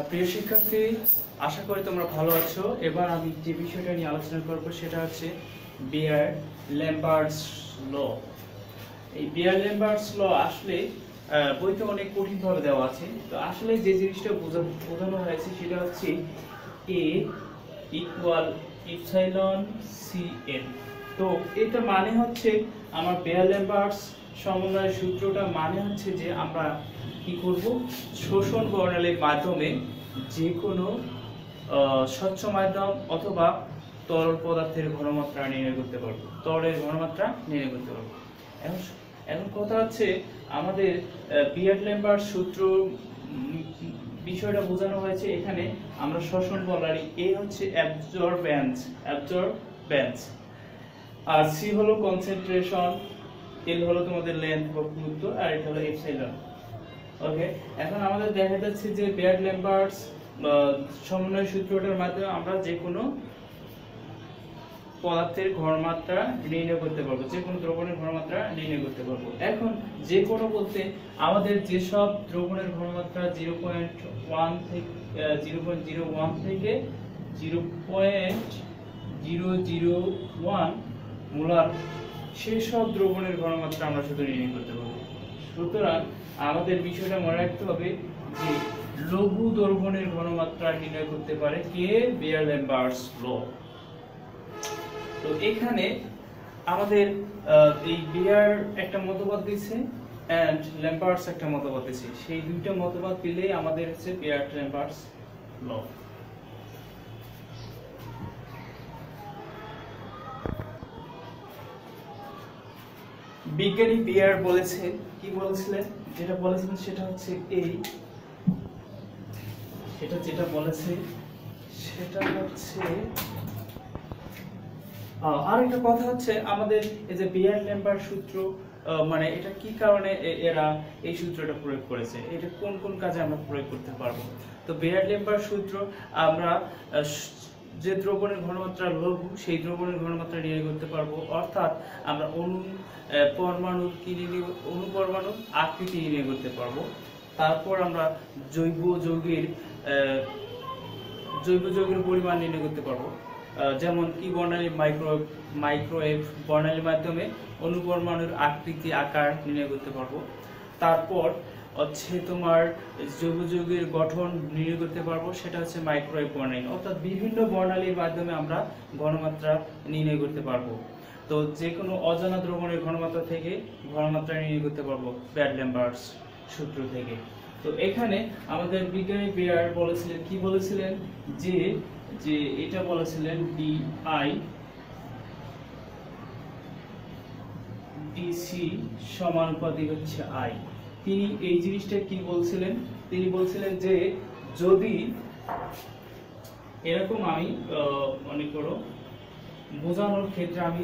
প্রিয় শিক্ষার্থী, আশা করি তোমরা ভালো আছো। এবার আমি যে বিষয়টা নিয়ে আলোচনা করব সেটা হচ্ছে বিয়ার-ল্যাম্বার্টস ল। এই বিয়ার-ল্যাম্বার্টস ল আসলে বইতে অনেক কঠিনভাবে দেওয়া আছে। তো আসলে যে জিনিসটা বোঝানো হয়েছে সেটা হচ্ছে A ইকুয়াল ইপসাইলন CN। তো এটা মানে হচ্ছে আমার বিয়ার-ল্যাম্বার্টস সমন্বয় সূত্রটা মানে হচ্ছে যে আমরা কি করব, শোষণ বর্ণালীর মাধ্যমে যে কোনো স্বচ্ছ মাধ্যম অথবা তরল পদার্থের ঘনমাত্রা নির্ণয় করতে পারবো, তরলের ঘনমাত্রা নির্ণয় করতে পারবো। এখন কথা হচ্ছে আমাদের বিয়ার-ল্যাম্বার্টস সূত্র বিষয়টা বোঝানো হয়েছে। এখানে আমরা শোষণ বর্ণালী A হচ্ছে অ্যাবজর্বেন্স, আর C হলো কনসেন্ট্রেশন, L হলো তোমাদের লেন্থ বা পুরুত্ব, আর এটা হলো এপসাইলন। ওকে, এখন আমাদের দেখা যাচ্ছে যে বিয়ার-ল্যাম্বার্টস সমন্বয় সূত্রটার মাধ্যমে আমরা যে কোনো পদার্থের ঘনমাত্রা নির্ণয় করতে পারবো, যে কোনো দ্রবণের ঘনমাত্রা নির্ণয় করতে পারবো। এখন যে কোনো বলতে আমাদের যেসব দ্রবণের ঘনমাত্রা 0.01 থেকে 0.001 মোলার, সেসব দ্রবণের ঘনমাত্রা আমরা শুধু নির্ণয় করতে পারবো। সুতরাং আমাদের বিষয়টা মনে রাখতে হবে যে লঘু দ্রবণের ঘনমাত্রা নির্ণয় করতে পারে কে? বিয়ার-ল্যাম্বার্টস ল। তো এখানে আমাদের এই বিয়ার একটা মতবাদ দিয়েছে এন্ড ল্যাম্বার্টস একটা মতবাদ দিয়েছে। সেই দুইটা মতবাদ পেলেই আমাদের হচ্ছে বিয়ার-ল্যাম্বার্টস ল। বিজ্ঞানী বিয়ার বলেছে, কি বলেছিলেন, যেটা বলেছিলেন সেটা হচ্ছে এই, যেটা বলেছে সেটা হচ্ছে আরেকটা কথা হচ্ছে আমাদের এই যে বিয়ার-ল্যাম্বার্ট সূত্র, মানে এটা কি কারণে এরা এই সূত্রটা প্রয়োগ করেছে, এটা কোন কোন কাজে আমরা প্রয়োগ করতে পারবো। তো বিয়ার-ল্যাম্বার্ট সূত্র আমরা যে দ্রবণের ঘনমাত্রা লঘু সেই দ্রবণের ঘনমাত্রা নির্ণয় করতে পারবো, অর্থাৎ আমরা পরমাণুর আকৃতি নির্ণয় করতে পারবো। তারপর আমরা জৈব যৌগের পরিমাণ নির্ণয় করতে পারবো, যেমন কি বর্ণালী মাইক্রোওয়েভ বর্ণালীর মাধ্যমে অণুপরমাণুর আকৃতি আকার নির্ণয় করতে পারবো। তারপর হচ্ছে তোমার জৈব যৌগের গঠন নির্ণয় করতে পারবো, সেটা হচ্ছে মাইক্রোওয়েভ বর্ণালী। অর্থাৎ বিভিন্ন বর্ণালীর মাধ্যমে আমরা ঘনমাত্রা নির্ণয় করতে পারবো। তো যে কোনো অজানা দ্রবণের ঘনমাত্রা থেকে ঘনমাত্রা নির্ণয় করতে পারবো বিয়ার-ল্যাম্বার্টস সূত্র থেকে। তো এখানে আমাদের বিজ্ঞানী বিয়ার বলেছিলেন, কি বলেছিলেন, যে এটা বলেছিলেন DI DC সমানুপাতিক হচ্ছে I। তিনি এই জিনিসটা কি বলছিলেন, তিনি বলছিলেন যে যদি এরকম, আমি মনে করো বোঝানোর ক্ষেত্রে আমি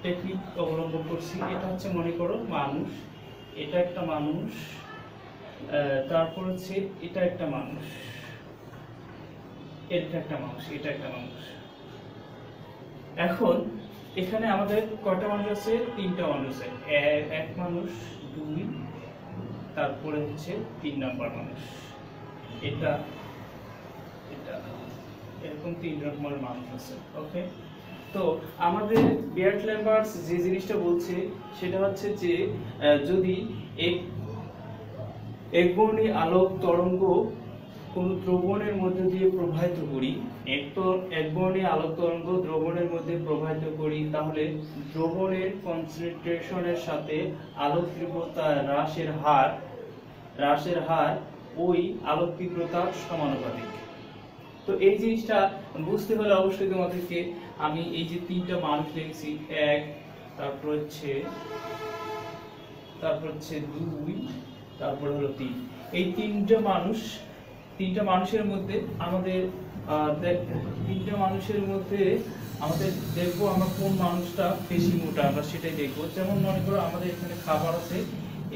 টেকনিক অবলম্বন করছি। এটা হচ্ছে মনে করো মানুষ, এটা একটা মানুষ, তারপর হচ্ছে এটা একটা মানুষ, এটা একটা মানুষ, এটা একটা মানুষ। এখন এখানে আমাদের কয়টা মানুষ আছে? তিনটা মানুষ আছে, এক মানুষ, দুই, তারপরে হচ্ছে 3 নাম্বার মানুষ। এটা এরকম 3 রকমের মানুষ আছে। ওকে, তো আমাদের বিয়ার-ল্যাম্বার্টস যে জিনিসটা বলছে সেটা হচ্ছে যে যদি একবর্ণী আলোক তরঙ্গ কোন দ্রবণের মধ্যে দিয়ে প্রবাহিত করি, একবর্ণী আলোক তরঙ্গ দ্রবণের মধ্যে প্রবাহিত করি, তাহলে দ্রবণের কনসেন্ট্রেশনের সাথে আলোক তীব্রতা হ্রাসের হার ওই আলোক তীব্রতার সমানুপাতিক। তো এই জিনিসটা বুঝতে হলে অবশ্যই তোমাদেরকে আমি এই যে 3টা মানুষ লিখছি, 1, তারপর হচ্ছে 2, তারপর হলো 3। এই 3টা মানুষের মধ্যে আমাদের দেখবো আমরা কোন মানুষটা বেশি মোটা, আমরা সেটাই দেখবো। যেমন মনে করো আমাদের এখানে খাবার আছে,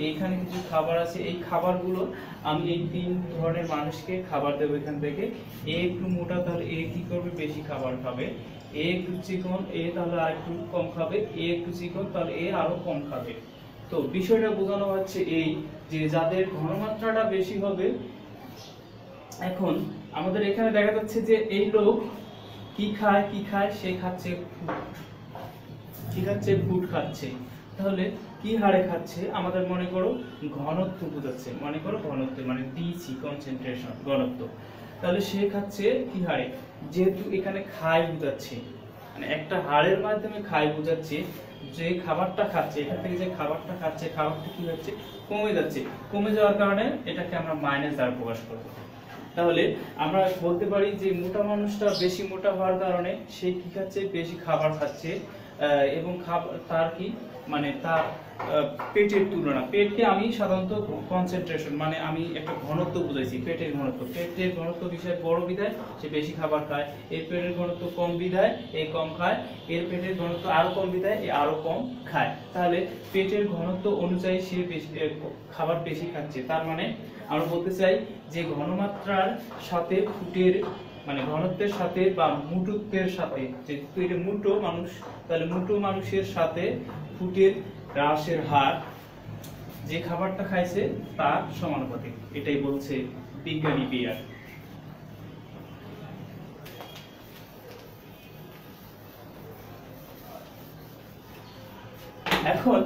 এইখানে কিছু খাবার আছে, এই খাবারগুলো আমি এই 3 ধরনের মানুষকে খাবার দেবো এখান থেকে। এ একটু মোটা, তাহলে এ কি করবে, বেশি খাবার খাবে। এ একটু চিকন, এ তাহলে আর একটু কম খাবে। এ একটু চিকন, তাহলে এ আরো কম খাবে। তো বিষয়টা বোঝানো হচ্ছে এই যে যাদের ঘনমাত্রাটা বেশি হবে এখন আমাদের এখানে দেখা যাচ্ছে যে এই লোক কি খায় সে খাচ্ছে ফুড খাচ্ছে। তাহলে কি হারে খাচ্ছে, আমাদের মনে করো ঘনত্ব বোঝাচ্ছে, মনে করো ঘনত্ব মানে ডিসি কনসেন্ট্রেশন ঘনত্ব। তাহলে সে খাচ্ছে কি হারে, যেহেতু এখানে খায় বোঝাচ্ছে, মানে একটা হারের মাধ্যমে খায় বোঝাচ্ছে, যে খাবারটা খাচ্ছে এখান থেকে যে খাবারটা খাচ্ছে খাবারটা কি হচ্ছে কমে যাচ্ছে, কমে যাওয়ার কারণে এটাকে আমরা মাইনাস দ্বারা প্রকাশ করব। তাহলে আমরা বলতে পারি যে মোটা মানুষটা বেশি মোটা হওয়ার কারণে সে কি খাচ্ছে, বেশি খাবার খাচ্ছে, এবং তার কি মানে তার পেটের তুলনা, পেটকে আমি সাধারণত কনসেন্ট্রেশন মানে আমি একটা ঘনত্ব বুঝাইছি, পেটের ঘনত্ব বিষয়ে বড় বিধায় সে বেশি খাবার খায়, এর পেটের ঘনত্ব কম বিধায় এই কম খায়, এর পেটের ঘনত্ব আরো কম বিধায় এ আরো কম খায়। তাহলে পেটের ঘনত্ব অনুযায়ী সে খাবার বেশি খাচ্ছে, তার মানে আমরা বলতে চাই যে ঘনমাত্রার সাথে ফুটের মানে ঘনত্বের সাথে বা মুটুত্বের সাথে, যেহেতু এটা মুটো মানুষ, তাহলে মুটো মানুষের সাথে ফুটের হ্রাসের হার যে খাবারটা খাইছে তার সমানুপাতিক, এটাই বলছে বিজ্ঞানী বিয়ার। এখন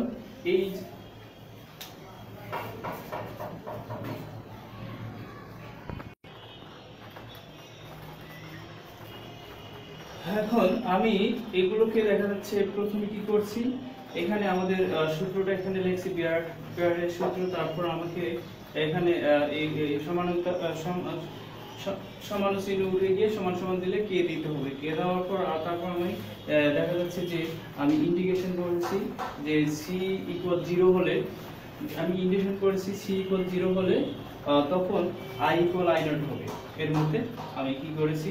আমি এগুলোকে দেখা যাচ্ছে প্রথমে কি করছি, এখানে আমাদের সূত্রটা এখানে লিখছি বিয়ারের সূত্র, তারপর আমাকে এখানে সমান চিহ্ন উঠে গিয়ে সমান সমান দিলে কে দিতে হবে, কে দেওয়ার পর তারপর আমি দেখা যাচ্ছে যে আমি ইন্টিগ্রেশন করেছি যে সি ইকুয়াল 0 হলে, আমি ইন্টিগ্রেশন করেছি সি ইকুয়াল 0 হলে তখন আই ইকুয়াল আই নট হবে। এর মধ্যে আমি কি করেছি,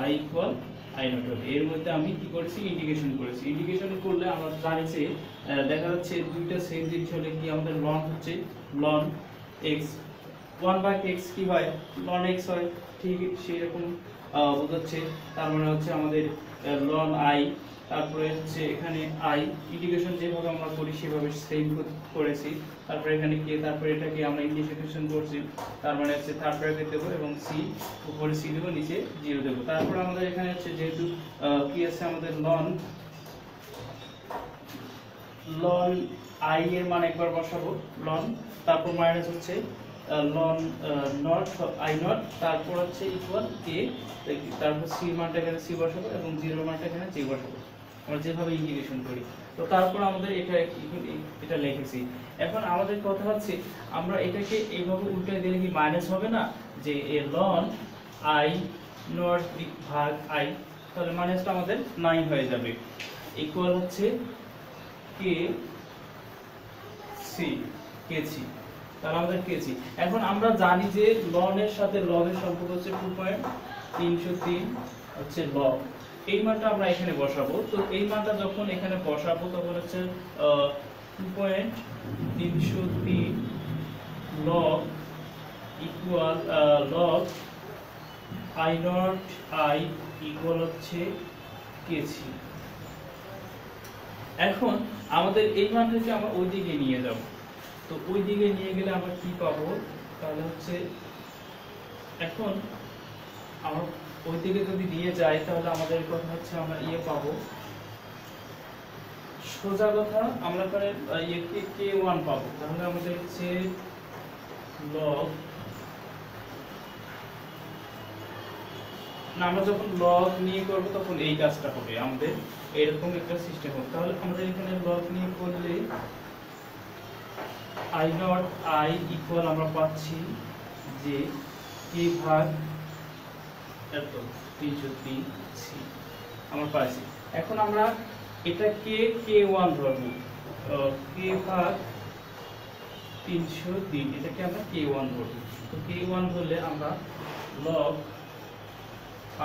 আই ইকুয়াল আই নট হবে, এর মধ্যে আমি কি করেছি ইন্টিগ্রেশন করেছি। ইন্টিগ্রেশন করলে আমরা জানি যে দেখা যাচ্ছে দুইটা সেম জিনিস হলে কি আমাদের লন হচ্ছে লন এক্স, 1/x কি হয় লন x হয়, ঠিক সেরকম বোঝাচ্ছে। তার মানে হচ্ছে আমাদের লন আই, তারপরে হচ্ছে এখানে আই ইন্টিগ্রেশন যেভাবে আমরা করি সেভাবে সেম করেছি, তারপরে এখানে কে, তারপরে এটাকে আমরা ইন্টিগ্রেশন করছি, তার মানে হচ্ছে থার্ড ব্র্যাকেট দেবো এবং সি উপরে সি দেবো নিচে 0 দেবো। তারপর আমাদের এখানে হচ্ছে যেহেতু কি আছে আমাদের লন আই এর মান একবার বসাবো লন, তারপর মাইনাস হচ্ছে লন নট আই নট, তারপর হচ্ছে ইকুয়াল কে, তারপর সি মানটা এখানে সি বসাবো এবং 0 মানটা এখানে জি বসাবো, আমরা যেভাবে ইন্টিগ্রেশন করি। তো তারপর আমাদের এটা লিখেছি। এখন আমাদের কথা হচ্ছে আমরা এটাকে এইভাবে উল্টে দিলে কি মাইনাস হবে না, যে এ লন আই নট ভাগ আই, তাহলে মাইনাসটা আমাদের 9 হয়ে যাবে, ইকুয়াল হচ্ছে কে সি, কেছি, তাহলে আমাদের কেছি। এখন আমরা জানি যে লনের সাথে লগের সম্পর্ক হচ্ছে 2.303 হচ্ছে লগ, এই মানটা আমরা এখানে বসাবো। তো এই মানটা যখন এখানে বসাবো তখন হচ্ছে 2.303 log equal log I naught I equal হচ্ছে কেছি। এখন আমাদের এই মানটাকে আমরা ওই দিকে নিয়ে যাব, তো ওই দিকে নিয়ে গেলে আমরা কি পাবো, তাহলে হচ্ছে এখন আমরা ওই দিকে যদি নিয়ে যাই তাহলে আমাদের কথা হচ্ছে আমরা পাবো সোজা কথা, আমরা এখানে k1 পাবো, তাহলে আমাদের হচ্ছে লগ না, আমরা যখন লগ নিয়ে করব তখন এই কাজটা হবে, আমাদের এরকম একটা সিস্টেম হবে। তাহলে আমাদের এখানে লগ নিয়ে করলে আই নট আই ইকুয়াল আমরা পাচ্ছি যে কে ভাগ এত 303 সি আমরা পাচ্ছি। এখন আমরা এটাকে k1 ধরবো, কে ভাগ 303 এটাকে আমরা k1 ধরবো। তো k1 ধরলে আমরা log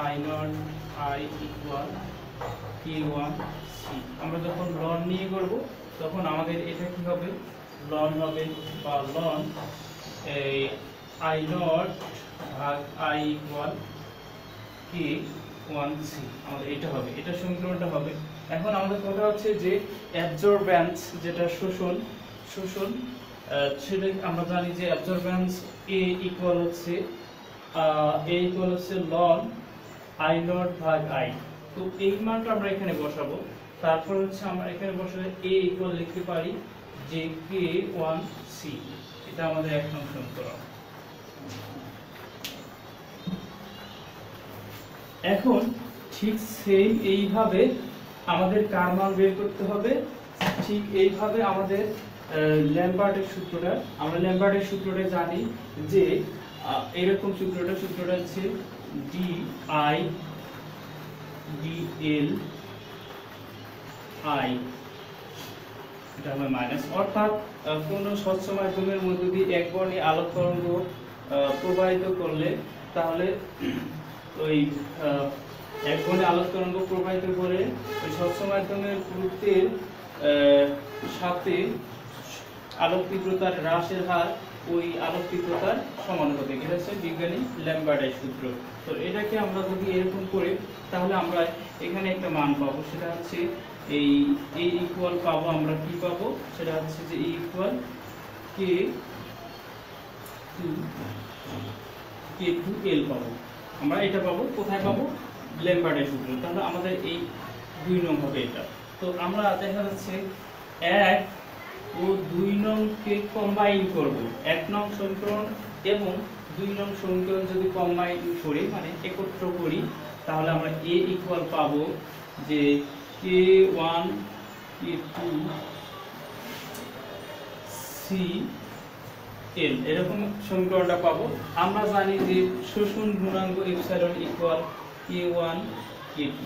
I naught I equal k1 C, আমরা যখন লন নিয়ে করব তখন আমাদের এটা কি হবে, লন হবে বা লন আই নট ভাগ আই ইকুয়াল k1 সি, আমাদের এটা হবে, এটা সমীকরণটা হবে। এখন আমাদের কথা হচ্ছে যে অ্যাবজর্ব্যান্স যেটা শোষণ সেটা আমরা জানি যে অ্যাবজর্ব্যান্স A ইকুয়াল হচ্ছে a ইকুয়াল হচ্ছে ln I নট ভাগ I। তো এই মানটা আমরা এখানে বসাবো। তারপর হচ্ছে আমরা এখানে বসালে a ইকুয়াল লিখতে পারি যে k1c। এটা আমাদের এক নং সমীকরণ। এখন ঠিক সেম এইভাবে আমাদের কার মান বের করতে হবে। ঠিক এইভাবে আমাদের ল্যাম্বার্টের সূত্রটা, আমরা ল্যাম্বার্টের সূত্রটা জানি যে এরকম সূত্রটা হচ্ছে di dl I, এটা হবে মাইনাস, অর্থাৎ কোন স্বচ্ছ মাধ্যমের মধ্যে দিয়ে এক বর্ণী আলোক তরঙ্গ প্রবাহিত করলে তাহলে ওই এক বর্ণী আলোক তরঙ্গ প্রবাহিত করে ওই স্বচ্ছ মাধ্যমের পুরুত্বের সাথে আলোক তীব্রতার হ্রাসের হার ওই আলোক তীব্রতার সমানুপাতিক। এটা হচ্ছে বিজ্ঞানী ল্যাম্বার্টের সূত্র। তো এটাকে আমরা যদি এরকম করে তাহলে আমরা এখানে একটা মান পাবো, সেটা হচ্ছে এই a ইকুয়াল পাবো, আমরা কি পাবো সেটা হচ্ছে যে a ইকুয়াল k2l পাবো। আমরা এটা পাবো কোথায় পাবো? ল্যাম্বার্টের সূত্র। তাহলে আমাদের এই 2 নং হবে এটা। তো আমরা দেখা যাচ্ছে 1 ও 2 নং কে কম্বাইন করব। 1 নং সমীকরণ এবং 2 নং সমীকরণ যদি কম্বাইন করি মানে একত্র করি তাহলে আমরা a ইকুয়াল পাবো যে k1 k2 cl, এরকম সমীকরণটা পাবো। আমরা জানি যে শোষণ গুণাঙ্ক এপসাইলন ইকুয়াল k1 k2।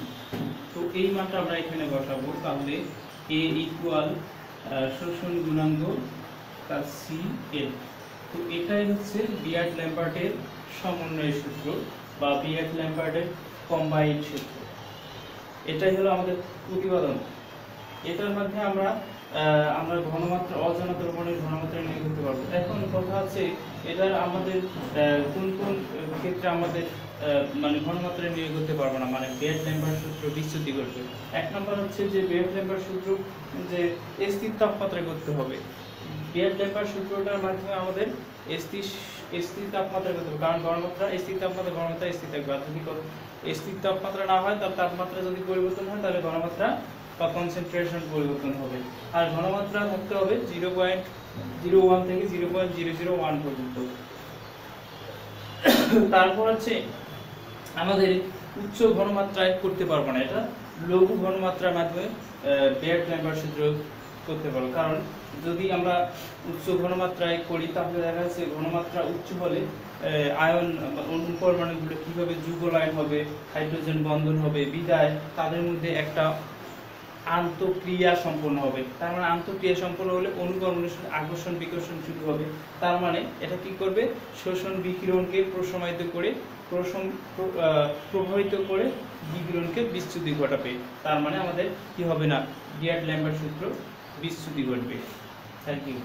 তো এই মানটা আমরা এখানে বসাবো। তাহলে a ইকুয়াল শোষণ গুণাঙ্ক তার cl। তো এটাই হচ্ছে বিয়ার্ড ল্যাম্বার্টের সমন্বয় সূত্র বা বিয়ার্ড ল্যাম্বার্টের কম্বাইন্ড সূত্র। এটাই হলো আমাদের প্রতিপাদন। এটার মধ্যে আমরা ঘনমাত্রা অজানা দ্রবণের ঘনমাত্রা নির্ণয় করতে পারবো। এখন কথা হচ্ছে এটার আমাদের কোন কোন ক্ষেত্রে আমাদের মানে ঘনমাত্রা নির্ণয় করতে পারবো না, মানে বিয়ার্ড ল্যাম্বার্ট সূত্র বিচ্যুতি করবে। এক নম্বর হচ্ছে যে বিয়ার্ড ল্যাম্বার্ট সূত্র যে স্থির তাপমাত্রায় করতে হবে। বিয়ার্ড ল্যাম্বার্ট সূত্রটার মাধ্যমে আমাদের স্থির তাপমাত্রা করতে হবে, কারণ ঘনমাত্রা স্থির তাপমাত্রা স্থির থাকবে। আর যদি স্থির তাপমাত্রা না হয় তার তাপমাত্রা যদি পরিবর্তন হয় তাহলে ঘনমাত্রা বা কনসেন্ট্রেশন পরিবর্তন হবে। আর ঘনমাত্রা থাকতে হবে 0.01 থেকে 0.001 পর্যন্ত। তারপর হচ্ছে আমাদের উচ্চ ঘনমাত্রায় করতে পারবো না, এটা লঘু ঘনমাত্রার মাধ্যমে বিয়ার্ড ল্যাম্বার্ট সূত্র করতে পারবো। কারণ যদি আমরা উচ্চ ঘনমাত্রায় করি তাহলে দেখা যাচ্ছে ঘনমাত্রা উচ্চ হলে আয়ন অণু পরমাণুগুলো কিভাবে যুগলায়ন হবে, হাইড্রোজেন বন্ধন হবে, বিদায় তাদের মধ্যে একটা আন্তঃক্রিয়া সম্পন্ন হবে। তার মানে আন্তঃক্রিয়া সম্পন্ন হলে অণু পরমাণুর সাথে আকর্ষণ বিকর্ষণ শুরু হবে। তার মানে এটা কি করবে? শোষণ বিকিরণকে প্রশমিত করে প্রভাবিত করে বিকিরণকে বিচ্যুতি ঘটাবে। তার মানে আমাদের কি হবে না, বিয়ার্ড ল্যাম্বার্ট সূত্র বিচ্যুতি ঘটবে। Thank you.